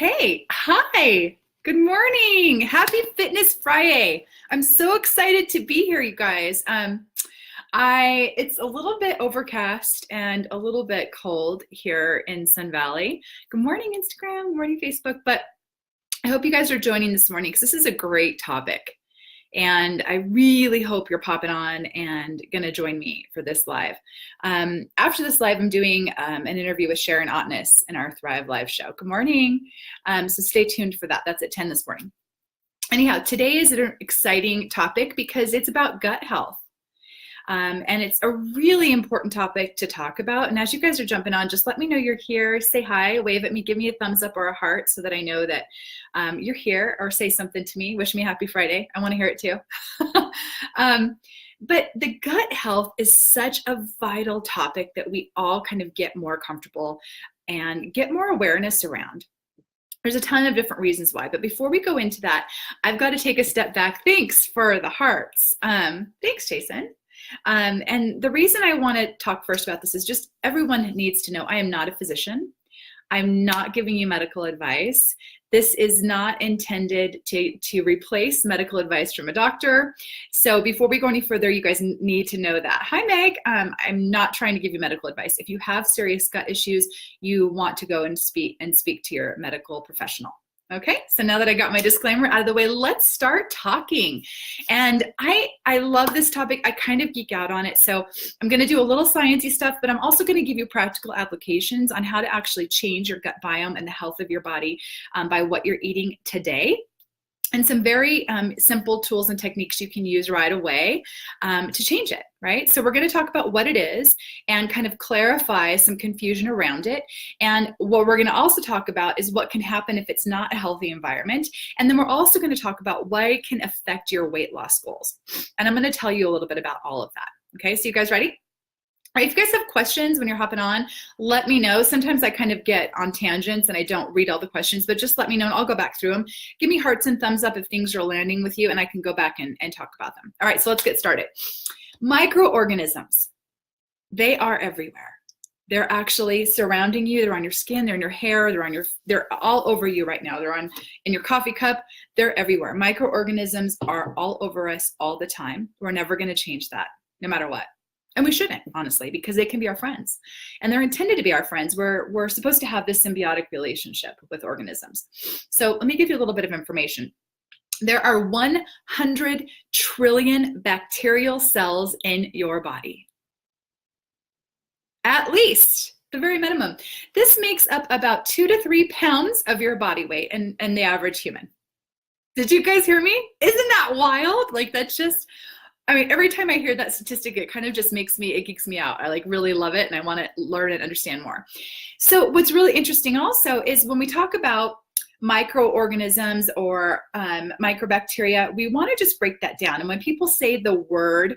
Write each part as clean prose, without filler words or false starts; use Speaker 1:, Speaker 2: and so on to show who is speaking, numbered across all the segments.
Speaker 1: Okay, hi, good morning. Happy Fitness Friday. I'm so excited to be here, you guys. It's a little bit overcast and a little bit cold here in Sun Valley. Good morning, Instagram, good morning, Facebook, but I hope you guys are joining this morning because this is a great topic. And I really hope you're popping on and gonna join me for this live. After this live, I'm doing an interview with Sharon Otness in our Thrive Live show. Good morning. So stay tuned for that. That's at 10 this morning. Anyhow, today is an exciting topic because it's about gut health. And it's a really important topic to talk about. And as you guys are jumping on, just let me know you're here. Say hi, wave at me, give me a thumbs up or a heart so that I know that you're here, or say something to me. Wish me happy Friday. I want to hear it too. But the gut health is such a vital topic that we all kind of get more comfortable and get more awareness around. There's a ton of different reasons why, but before we go into that, I've got to take a step back. Thanks for the hearts. Thanks, Jason. And the reason I want to talk first about this is just everyone needs to know I am not a physician. I'm not giving you medical advice. This is not intended to replace medical advice from a doctor. So before we go any further, you guys need to know that. Hi, Meg. I'm not trying to give you medical advice. If you have serious gut issues, you want to go and speak to your medical professional. Okay, so now that I got my disclaimer out of the way, let's start talking. And I love this topic. I kind of geek out on it. So I'm going to do a little sciencey stuff, but I'm also going to give you practical applications on how to actually change your gut biome and the health of your body by what you're eating today. And some very simple tools and techniques you can use right away to change it, right? So we're going to talk about what it is and kind of clarify some confusion around it. And what we're going to also talk about is what can happen if it's not a healthy environment. And then we're also going to talk about why it can affect your weight loss goals. And I'm going to tell you a little bit about all of that. Okay, so you guys ready? All right, if you guys have questions when you're hopping on, let me know. Sometimes I kind of get on tangents and I don't read all the questions, but just let me know and I'll go back through them. Give me hearts and thumbs up if things are landing with you and I can go back and talk about them. All right, so let's get started. Microorganisms, they are everywhere. They're actually surrounding you. They're on your skin, they're in your hair, they're all over you right now. They're in your coffee cup, they're everywhere. Microorganisms are all over us all the time. We're never gonna change that, no matter what. And we shouldn't, honestly, because they can be our friends. And they're intended to be our friends. We're supposed to have this symbiotic relationship with organisms. So let me give you a little bit of information. There are 100 trillion bacterial cells in your body. At least, the very minimum. This makes up about 2 to 3 pounds of your body weight and the average human. Did you guys hear me? Isn't that wild? Like, that's just... I mean, every time I hear that statistic, it kind of just it geeks me out. I really love it and I want to learn and understand more. So what's really interesting also is when we talk about microorganisms or microbacteria, we want to just break that down. And when people say the word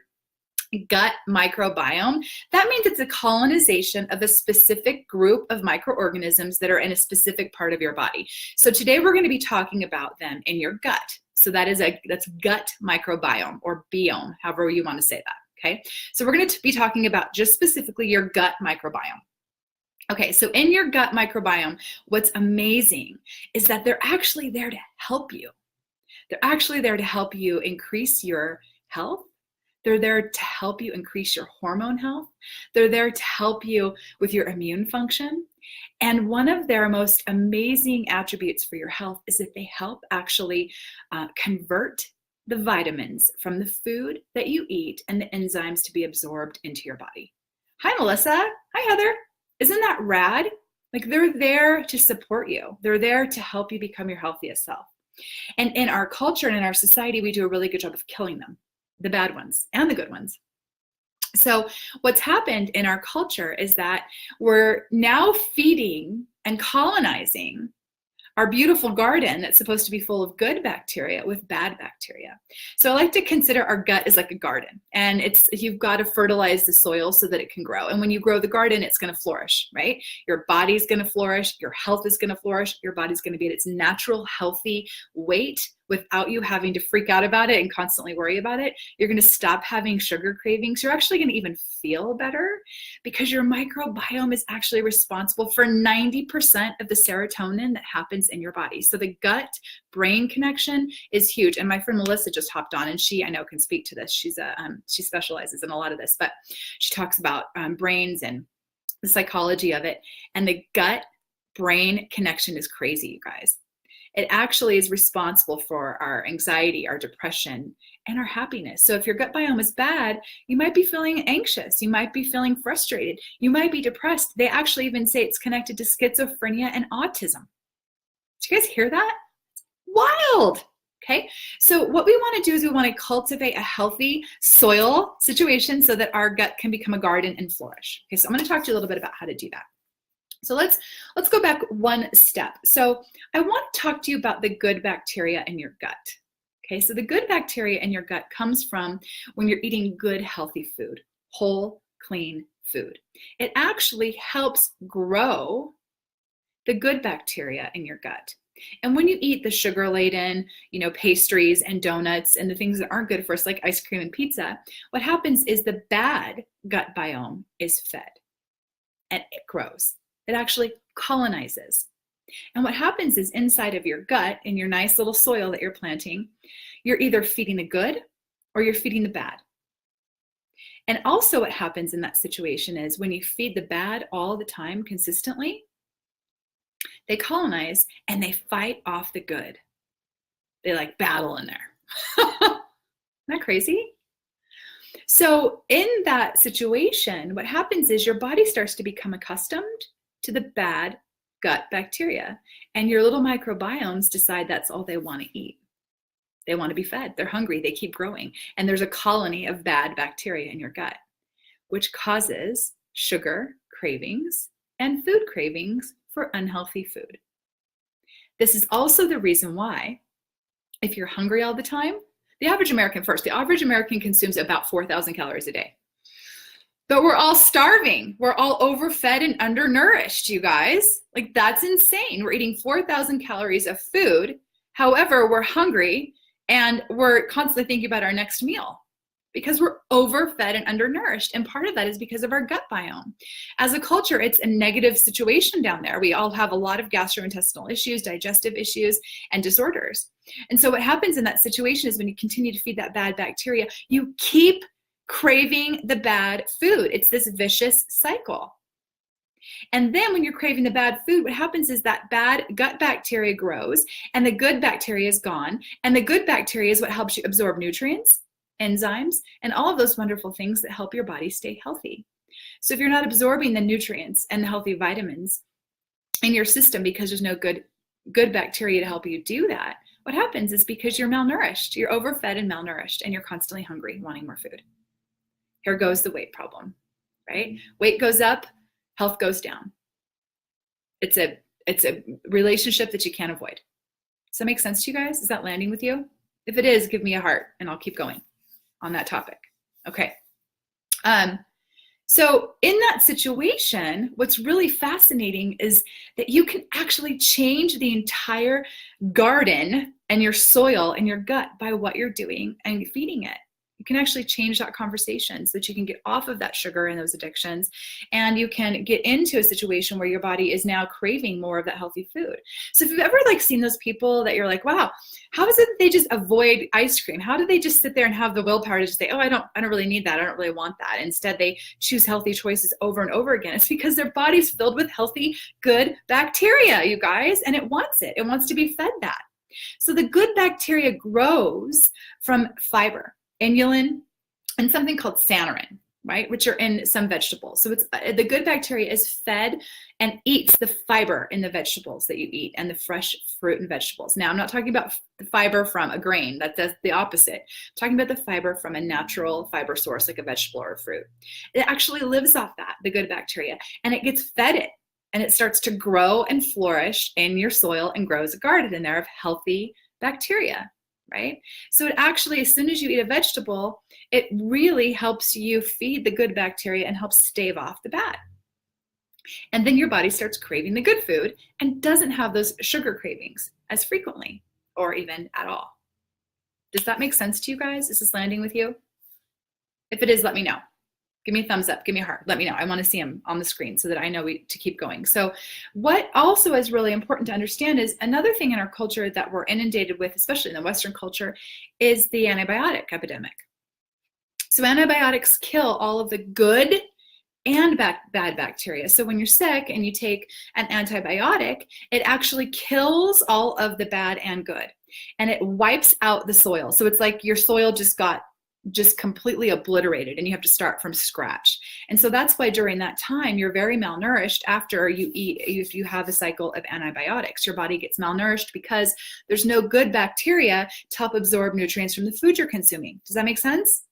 Speaker 1: gut microbiome, that means it's a colonization of a specific group of microorganisms that are in a specific part of your body. So today we're going to be talking about them in your gut. So that's gut microbiome or biome, however you want to say that, okay? So we're going to be talking about just specifically your gut microbiome. Okay, so in your gut microbiome, what's amazing is that they're actually there to help you. They're actually there to help you increase your health. They're there to help you increase your hormone health. They're there to help you with your immune function. And one of their most amazing attributes for your health is that they help actually convert the vitamins from the food that you eat and the enzymes to be absorbed into your body. Hi, Melissa. Hi, Heather. Isn't that rad? Like, they're there to support you. They're there to help you become your healthiest self. And in our culture and in our society, we do a really good job of killing them, the bad ones and the good ones. So what's happened in our culture is that we're now feeding and colonizing our beautiful garden that's supposed to be full of good bacteria with bad bacteria. So I like to consider our gut as like a garden, and you've got to fertilize the soil so that it can grow. And when you grow the garden, it's going to flourish, right? Your body's going to flourish, your health is going to flourish, your body's going to be at its natural healthy weight without you having to freak out about it and constantly worry about it. You're going to stop having sugar cravings. You're actually going to even feel better because your microbiome is actually responsible for 90% of the serotonin that happens in your body. So the gut-brain connection is huge. And my friend Melissa just hopped on, and she, I know, can speak to this. She specializes in a lot of this, but she talks about brains and the psychology of it. And the gut-brain connection is crazy, you guys. It actually is responsible for our anxiety, our depression, and our happiness. So if your gut biome is bad, you might be feeling anxious. You might be feeling frustrated. You might be depressed. They actually even say it's connected to schizophrenia and autism. Did you guys hear that? Wild. Okay, so what we want to do is we want to cultivate a healthy soil situation so that our gut can become a garden and flourish. Okay, so I'm going to talk to you a little bit about how to do that. So let's go back one step. So I want to talk to you about the good bacteria in your gut. Okay, so the good bacteria in your gut comes from when you're eating good, healthy food, whole, clean food. It actually helps grow the good bacteria in your gut. And when you eat the sugar-laden, pastries and donuts and the things that aren't good for us, like ice cream and pizza, what happens is the bad gut biome is fed and it grows. It actually colonizes. And what happens is inside of your gut, in your nice little soil that you're planting, you're either feeding the good or you're feeding the bad. And also what happens in that situation is when you feed the bad all the time consistently, they colonize and they fight off the good. They like battle in there. Isn't that crazy? So in that situation, what happens is your body starts to become accustomed to the bad gut bacteria, and your little microbiomes decide that's all they want to eat. They want to be fed. They're hungry. They keep growing. And there's a colony of bad bacteria in your gut, which causes sugar cravings and food cravings for unhealthy food. This is also the reason why, if you're hungry all the time, the average American consumes about 4,000 calories a day. But we're all starving. We're all overfed and undernourished, you guys. Like, that's insane. We're eating 4,000 calories of food. However, we're hungry and we're constantly thinking about our next meal because we're overfed and undernourished. And part of that is because of our gut biome. As a culture, it's a negative situation down there. We all have a lot of gastrointestinal issues, digestive issues, and disorders. And so what happens in that situation is when you continue to feed that bad bacteria, you keep craving the bad food. It's this vicious cycle. And then when you're craving the bad food, what happens is that bad gut bacteria grows and the good bacteria is gone. And the good bacteria is what helps you absorb nutrients, enzymes, and all of those wonderful things that help your body stay healthy. So if you're not absorbing the nutrients and the healthy vitamins in your system because there's no good bacteria to help you do that, what happens is because you're malnourished, you're overfed and malnourished, and you're constantly hungry, wanting more food. Here goes the weight problem, right? Weight goes up, health goes down. It's a relationship that you can't avoid. Does that make sense to you guys? Is that landing with you? If it is, give me a heart and I'll keep going on that topic. Okay. So in that situation, what's really fascinating is that you can actually change the entire garden and your soil and your gut by what you're doing and feeding it. You can actually change that conversation so that you can get off of that sugar and those addictions, and you can get into a situation where your body is now craving more of that healthy food. So if you've ever seen those people that you're like, wow, how is it that they just avoid ice cream? How do they just sit there and have the willpower to just say, oh, I don't really need that. I don't really want that. Instead, they choose healthy choices over and over again. It's because their body's filled with healthy, good bacteria, you guys, and it wants it. It wants to be fed that. So the good bacteria grows from fiber, inulin, and something called sanarin, right, which are in some vegetables. So it's the good bacteria is fed and eats the fiber in the vegetables that you eat and the fresh fruit and vegetables. Now, I'm not talking about the fiber from a grain. That's the opposite. I'm talking about the fiber from a natural fiber source like a vegetable or a fruit. It actually lives off that, the good bacteria, and it gets fed it, and it starts to grow and flourish in your soil and grows a garden in there of healthy bacteria. Right? So it actually, as soon as you eat a vegetable, it really helps you feed the good bacteria and helps stave off the bad. And then your body starts craving the good food and doesn't have those sugar cravings as frequently or even at all. Does that make sense to you guys? Is this landing with you? If it is, let me know. Give me a thumbs up, give me a heart, let me know. I want to see them on the screen so that I know to keep going. So what also is really important to understand is another thing in our culture that we're inundated with, especially in the Western culture, is the antibiotic epidemic. So antibiotics kill all of the good and bad bacteria. So when you're sick and you take an antibiotic, it actually kills all of the bad and good, and it wipes out the soil. So it's like your soil just got completely obliterated and you have to start from scratch. And so that's why during that time you're very malnourished after you eat. If you have a cycle of antibiotics, your body gets malnourished because there's no good bacteria to help absorb nutrients from the food you're consuming. Does that make sense?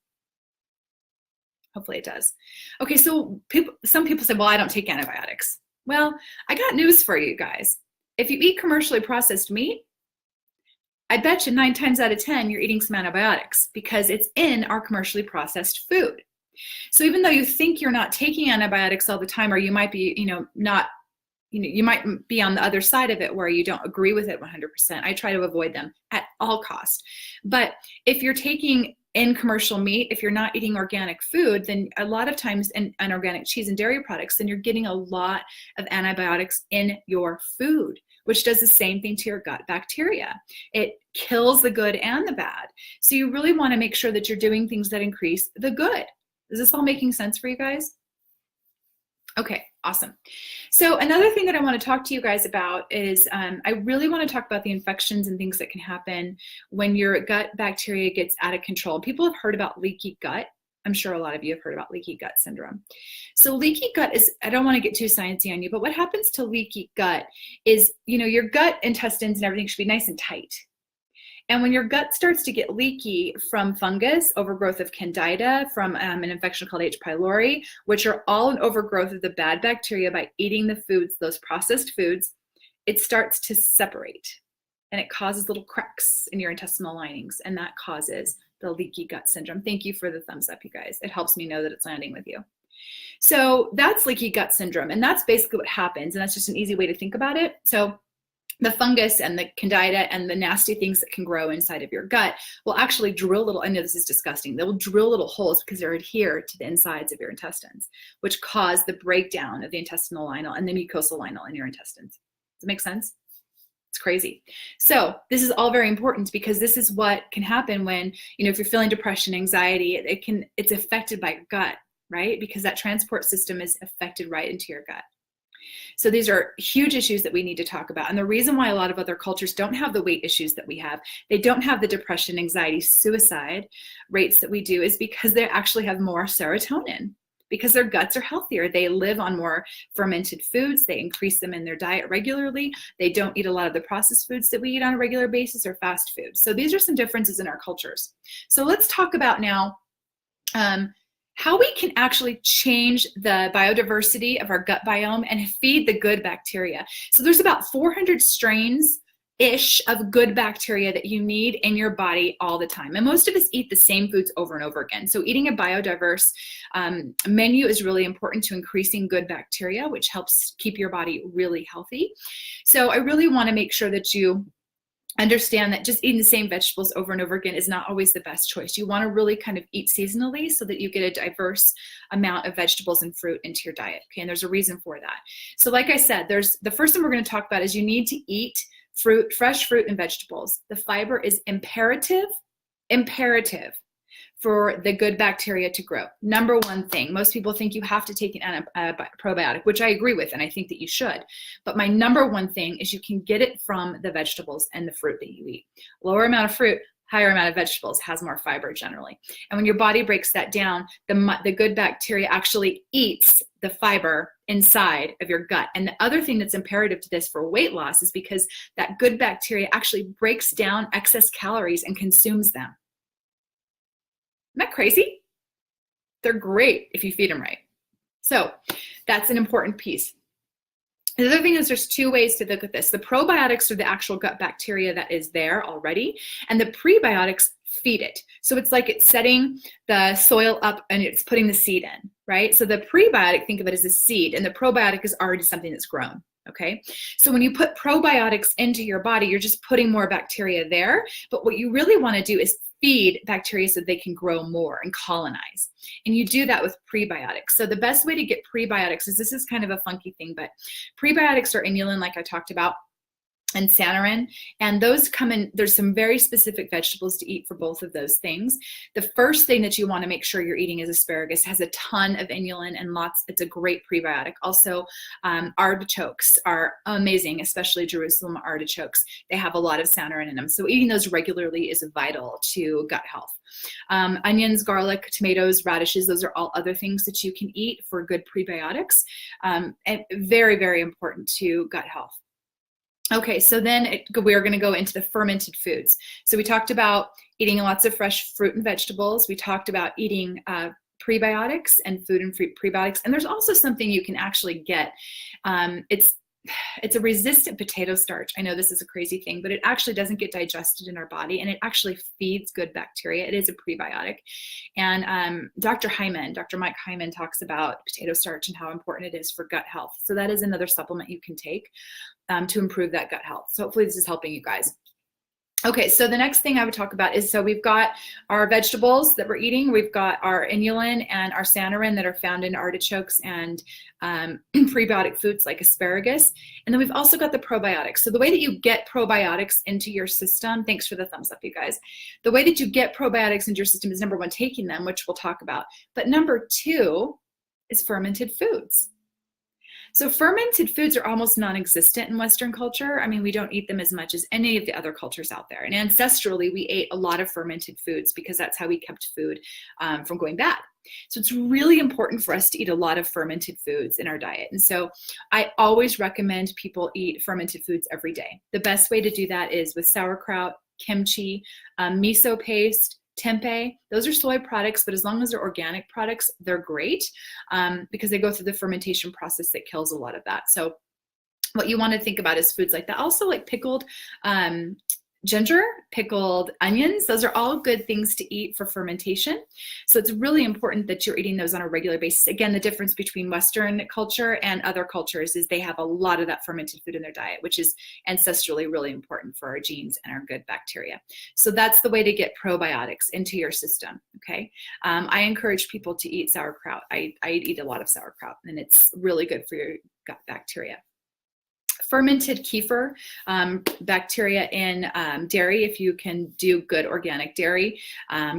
Speaker 1: Hopefully it does. Okay, so some people say, well, I don't take antibiotics. Well, I got news for you guys. If you eat commercially processed meat, I bet you 9 times out of 10 you're eating some antibiotics because it's in our commercially processed food. So even though you think you're not taking antibiotics all the time, or you might be, you might be on the other side of it where you don't agree with it 100%. I try to avoid them at all costs. But if you're taking in commercial meat, if you're not eating organic food, then a lot of times in organic cheese and dairy products, then you're getting a lot of antibiotics in your food, which does the same thing to your gut bacteria. It kills the good and the bad. So you really want to make sure that you're doing things that increase the good. Is this all making sense for you guys? Okay, awesome. So another thing that I want to talk to you guys about is I really want to talk about the infections and things that can happen when your gut bacteria gets out of control. People have heard about leaky gut. I'm sure a lot of you have heard about leaky gut syndrome. So leaky gut is, I don't want to get too sciencey on you, but what happens to leaky gut is, your gut intestines and everything should be nice and tight. And when your gut starts to get leaky from fungus, overgrowth of candida, from an infection called H. pylori, which are all an overgrowth of the bad bacteria by eating the foods, those processed foods, it starts to separate. And it causes little cracks in your intestinal linings. And that causes the leaky gut syndrome. Thank you for the thumbs up, you guys. It helps me know that it's landing with you. So that's leaky gut syndrome. And that's basically what happens. And that's just an easy way to think about it. So the fungus and the candida and the nasty things that can grow inside of your gut will actually drill little, I know this is disgusting, they will drill little holes because they're adhered to the insides of your intestines, which cause the breakdown of the intestinal linol and the mucosal linol in your intestines. Does it make sense? It's crazy. So this is all very important because this is what can happen when, if you're feeling depression, anxiety, it's affected by your gut, right? Because that transport system is affected right into your gut. So these are huge issues that we need to talk about. And the reason why a lot of other cultures don't have the weight issues that we have, they don't have the depression, anxiety, suicide rates that we do, is because they actually have more serotonin, because their guts are healthier. They live on more fermented foods. They increase them in their diet regularly. They don't eat a lot of the processed foods that we eat on a regular basis or fast food. So these are some differences in our cultures. So let's talk about now how we can actually change the biodiversity of our gut biome and feed the good bacteria. So there's about 400 strains-ish of good bacteria that you need in your body all the time. And most of us eat the same foods over and over again. So eating a biodiverse menu is really important to increasing good bacteria, which helps keep your body really healthy. So I really want to make sure that you understand that just eating the same vegetables over and over again is not always the best choice. You want to really kind of eat seasonally so that you get a diverse amount of vegetables and fruit into your diet. Okay, and there's a reason for that. So like I said, the first thing we're going to talk about is you need to eat fruit, fresh fruit and vegetables. The fiber is imperative for the good bacteria to grow. Number one thing, most people think you have to take a probiotic, which I agree with, and I think that you should. But my number one thing is you can get it from the vegetables and the fruit that you eat. Lower amount of fruit, higher amount of vegetables has more fiber generally. And when your body breaks that down, the good bacteria actually eats the fiber inside of your gut. And the other thing that's imperative to this for weight loss is because that good bacteria actually breaks down excess calories and consumes them. Isn't that crazy? They're great if you feed them right. So that's an important piece. The other thing is there's two ways to look at this. The probiotics are the actual gut bacteria that is there already, and the prebiotics feed it. So it's like it's setting the soil up and it's putting the seed in, right? So the prebiotic, think of it as a seed, and the probiotic is already something that's grown. Okay, so when you put probiotics into your body, you're just putting more bacteria there. But what you really want to do is feed bacteria so they can grow more and colonize. And you do that with prebiotics. So the best way to get prebiotics is, this is kind of a funky thing, but prebiotics are inulin, like I talked about, and sanarin, and those come in. There's some very specific vegetables to eat for both of those things. The first thing that you want to make sure you're eating is asparagus. Has a ton of inulin and lots. It's a great prebiotic. Also, artichokes are amazing, especially Jerusalem artichokes. They have a lot of sanarin in them, so eating those regularly is vital to gut health. Onions, garlic, tomatoes, radishes, those are all other things that you can eat for good prebiotics, and very, very important to gut health. Okay, so then we're going to go into the fermented foods. So we talked about eating lots of fresh fruit and vegetables. We talked about eating prebiotics and food and fruit prebiotics. And there's also something you can actually get. It's a resistant potato starch. I know this is a crazy thing, but it actually doesn't get digested in our body, and it actually feeds good bacteria. It is a prebiotic. And Dr. Mike Hyman talks about potato starch and how important it is for gut health. So that is another supplement you can take to improve that gut health. So hopefully this is helping you guys. Okay, so the next thing I would talk about is, so we've got our vegetables that we're eating, we've got our inulin and our sanarin that are found in artichokes and prebiotic foods like asparagus, and then we've also got the probiotics. So the way that you get probiotics into your system, thanks for the thumbs up, you guys. The way that you get probiotics into your system is, number one, taking them, which we'll talk about, but number two is fermented foods. So fermented foods are almost non-existent in Western culture. I mean, we don't eat them as much as any of the other cultures out there. And ancestrally, we ate a lot of fermented foods because that's how we kept food from going bad. So it's really important for us to eat a lot of fermented foods in our diet. And so I always recommend people eat fermented foods every day. The best way to do that is with sauerkraut, kimchi, miso paste, tempeh. Those are soy products, but as long as they're organic products, they're great because they go through the fermentation process that kills a lot of that. So what you want to think about is foods like that. Also, like pickled ginger, pickled onions, those are all good things to eat for fermentation. So it's really important that you're eating those on a regular basis. Again, the difference between Western culture and other cultures is they have a lot of that fermented food in their diet, which is ancestrally really important for our genes and our good bacteria. So that's the way to get probiotics into your system, okay? I encourage people to eat sauerkraut. I eat a lot of sauerkraut, and it's really good for your gut bacteria. Fermented kefir, bacteria in dairy, if you can do good organic dairy.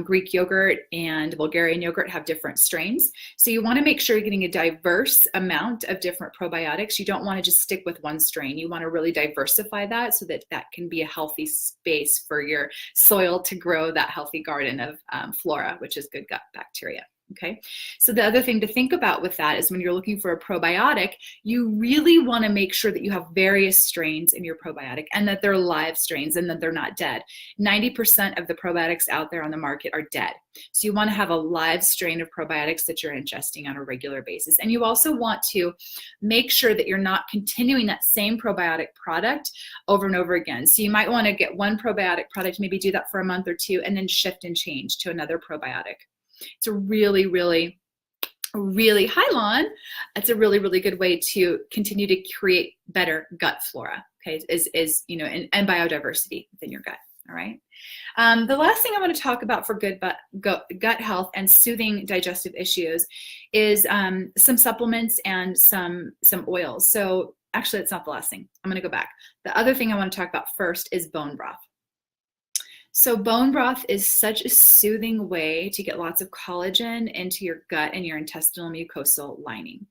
Speaker 1: Greek yogurt and Bulgarian yogurt have different strains. So you want to make sure you're getting a diverse amount of different probiotics. You don't want to just stick with one strain. You want to really diversify that so that that can be a healthy space for your soil to grow that healthy garden of flora, which is good gut bacteria. Okay, so the other thing to think about with that is when you're looking for a probiotic, you really want to make sure that you have various strains in your probiotic and that they're live strains and that they're not dead. 90% of the probiotics out there on the market are dead. So you want to have a live strain of probiotics that you're ingesting on a regular basis. And you also want to make sure that you're not continuing that same probiotic product over and over again. So you might want to get one probiotic product, maybe do that for a month or two, and then shift and change to another probiotic. It's a really, hi Lon. It's a really, really good way to continue to create better gut flora. Okay, is you know, and biodiversity within your gut. All right. The last thing I want to talk about for good gut health and soothing digestive issues is some supplements and some oils. So actually, it's not the last thing. I'm going to go back. The other thing I want to talk about first is bone broth. So bone broth is such a soothing way to get lots of collagen into your gut and your intestinal mucosal lining.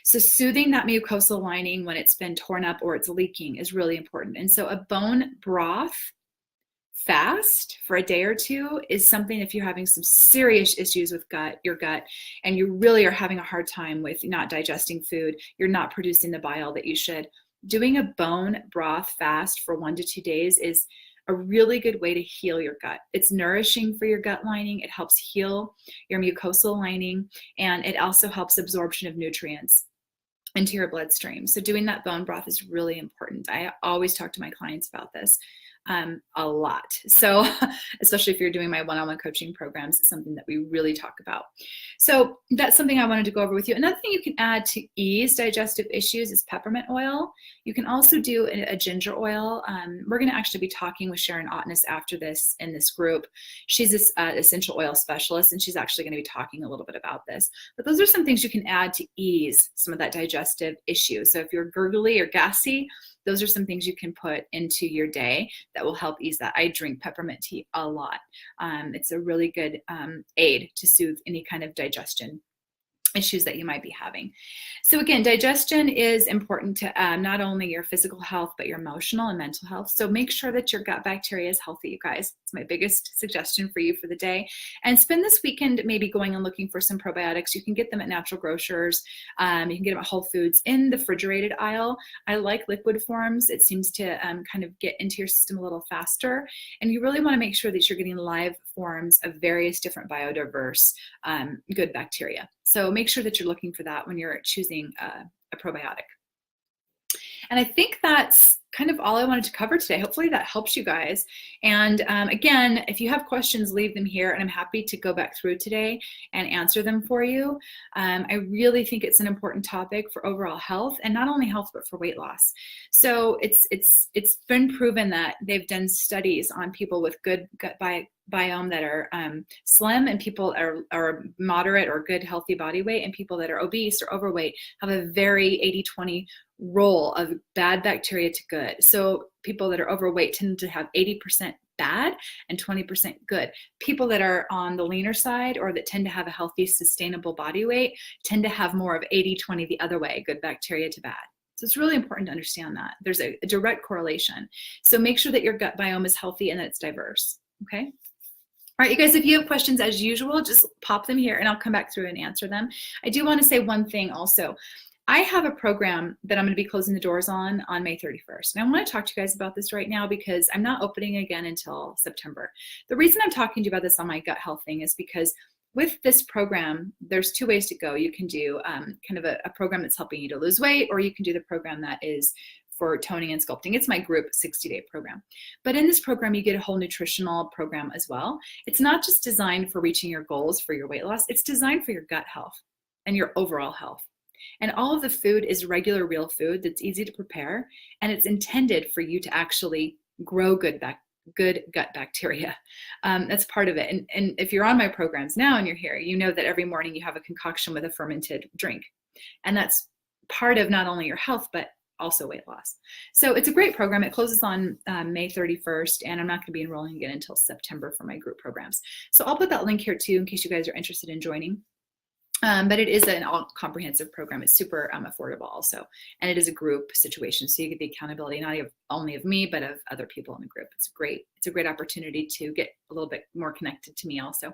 Speaker 1: So soothing that mucosal lining when it's been torn up or it's leaking is really important. And so a bone broth fast for a day or two is something, if you're having some serious issues with your gut, and you really are having a hard time with not digesting food, you're not producing the bile that you should, doing a bone broth fast for 1 to 2 days is a really good way to heal your gut. It's nourishing for your gut lining. It helps heal your mucosal lining, and it also helps absorption of nutrients into your bloodstream. So doing that bone broth is really important. I always talk to my clients about this. a lot. So especially if you're doing my one-on-one coaching programs, it's something that we really talk about. So that's something I wanted to go over with you. Another thing you can add to ease digestive issues is peppermint oil. You can also do a ginger oil. We're going to actually be talking with Sharon Ottness after this in this group. She's this essential oil specialist, and she's actually going to be talking a little bit about this. But those are some things you can add to ease some of that digestive issue. So if you're gurgly or gassy, those are some things you can put into your day that will help ease that. I drink peppermint tea a lot. It's a really good aid to soothe any kind of digestion issues that you might be having. So again, digestion is important to not only your physical health, but your emotional and mental health. So make sure that your gut bacteria is healthy, you guys. It's my biggest suggestion for you for the day. And spend this weekend maybe going and looking for some probiotics. You can get them at natural grocers. You can get them at Whole Foods in the refrigerated aisle. I like liquid forms. It seems to kind of get into your system a little faster. And you really want to make sure that you're getting live forms of various different biodiverse good bacteria. So make sure that you're looking for that when you're choosing a probiotic. And I think that's kind of all I wanted to cover today. Hopefully that helps you guys. And again, if you have questions, leave them here, and I'm happy to go back through today and answer them for you. I really think it's an important topic for overall health, and not only health, but for weight loss. So it's been proven that they've done studies on people with good gut biome that are slim, and people are moderate or good healthy body weight, and people that are obese or overweight have a very 80-20 role of bad bacteria to good. So people that are overweight tend to have 80% bad and 20% good. People that are on the leaner side, or that tend to have a healthy, sustainable body weight, tend to have more of 80-20 the other way, good bacteria to bad. So it's really important to understand that. There's a direct correlation. So make sure that your gut biome is healthy and that it's diverse, okay? All right, you guys, if you have questions, as usual, just pop them here and I'll come back through and answer them. I do want to say one thing also. I have a program that I'm going to be closing the doors on May 31st. And I want to talk to you guys about this right now because I'm not opening again until September. The reason I'm talking to you about this on my gut health thing is because with this program, there's two ways to go. You can do kind of a program that's helping you to lose weight, or you can do the program that is for toning and sculpting. It's my group 60-day program. But in this program, you get a whole nutritional program as well. It's not just designed for reaching your goals for your weight loss. It's designed for your gut health and your overall health. And all of the food is regular, real food that's easy to prepare, and it's intended for you to actually grow good gut bacteria. That's part of it. And if you're on my programs now and you're here, you know that every morning you have a concoction with a fermented drink. And that's part of not only your health, but also weight loss. So it's a great program. It closes on May 31st, and I'm not going to be enrolling again until September for my group programs. So I'll put that link here too in case you guys are interested in joining. But it is an all-comprehensive program. It's super affordable also. And it is a group situation. So you get the accountability, not only of me, but of other people in the group. It's a great opportunity to get a little bit more connected to me also.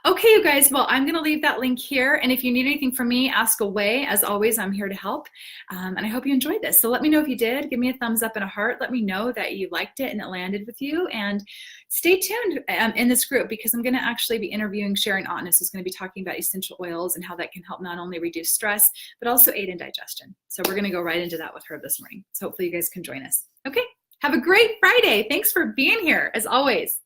Speaker 1: Okay, you guys, well, I'm going to leave that link here. And if you need anything from me, ask away. As always, I'm here to help. And I hope you enjoyed this. So let me know if you did. Give me a thumbs up and a heart. Let me know that you liked it and it landed with you. And stay tuned in this group, because I'm going to actually be interviewing Sharon Ottness, who's going to be talking about essential oils and how that can help not only reduce stress, but also aid in digestion. So we're going to go right into that with her this morning. So hopefully you guys can join us. Okay, have a great Friday. Thanks for being here, as always.